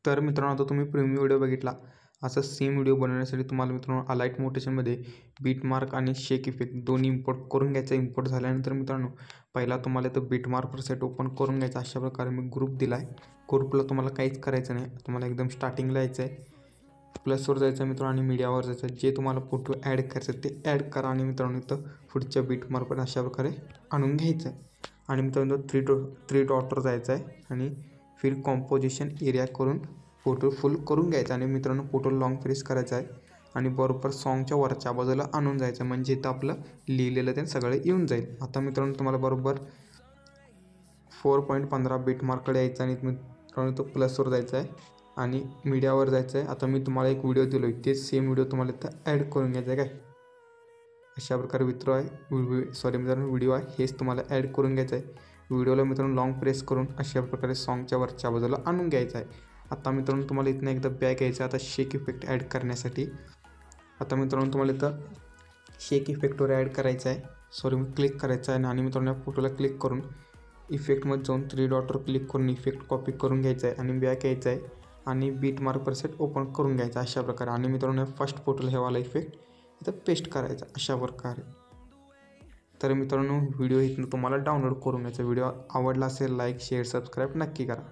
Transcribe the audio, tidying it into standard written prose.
तर मित्रांनो आता तुम्ही प्रीमियम व्हिडिओ बघितला, असा सेम व्हिडिओ बनवण्यासाठी तुम्हाला मित्रांनो अलाइट मोटेशनमध्ये बीटमार्क आणि शेक इफेक्ट दोन्ही इम्पोर्ट करून घ्यायचा। इम्पोर्ट झाल्यानंतर मित्रांनो पहिला तुम्हाला इथं बीटमार्क प्रेसेट ओपन करून घ्यायचा। अशा प्रकारे मी ग्रुप दिला आहे। ग्रुपला तुम्हाला काहीच करायचं नाही, तुम्हाला एकदम स्टार्टिंगला यायचं आहे, प्लसवर जायचं मित्रांनो आणि मीडियावर जायचं। जे तुम्हाला फोटो ॲड करायचं ते ॲड करा आणि मित्रांनो इथं पुढच्या बीटमार्कवर अशा प्रकारे आणून घ्यायचं आहे। आणि मित्रांनो थ्री डॉटवर जायचं आहे आणि फिर कॉम्पोजिशन एरिया करून फोटो फुल करून घ्यायचा आणि मित्रांनो फोटो लॉंग प्रेस करायचा आहे आणि बरोबर सॉन्गच्या वरच्या बाजूला आणून जायचं, म्हणजे इथं आपलं लिहिलेलं ते सगळं येऊन जाईल। आता मित्रांनो तुम्हाला बरोबर 4.15 बीटमार्ककडे यायचं आणि मित्रांनो तो प्लसवर जायचं आहे आणि मीडियावर जायचं आहे। आता मी तुम्हाला एक व्हिडिओ दिलो आहे, तेच सेम व्हिडिओ तुम्हाला इथं ॲड करून घ्यायचं आहे। काय अशा प्रकारे व्हिडिओ आहे हेच तुम्हाला ॲड करून घ्यायचं आहे। व्हिडिओला मित्रांनो लॉंग प्रेस करून अशा प्रकारे सॉन्गच्या वरच्या बाजूला आणून घ्यायचं आहे। आता मित्रांनो तुम्हाला इथनं एकदा बॅक यायचं आता शेक इफेक्ट ॲड करण्यासाठी। आता मित्रांनो तुम्हाला इथं शेक इफेक्टवर ॲड करायचं आहे, क्लिक करायचं आहे आणि मित्रांनो फोटोला क्लिक करून इफेक्टमध्ये जाऊन 3 डॉटवर क्लिक करून इफेक्ट कॉपी करून घ्यायचं आहे आणि बॅक यायचं आहे आणि बीटमार्क प्रेसेट ओपन करून घ्यायचा अशा प्रकारे। आणि मित्रांनो फर्स्ट फोटोला हेवाला इफेक्ट इथं पेस्ट करायचा अशा प्रकारे। तर मित्रांनो व्हिडिओ इथनं तुम्हाला डाउनलोड करून घ्यायचा। व्हिडिओ आवडला असेल लाईक शेअर सबस्क्राईब नक्की करा।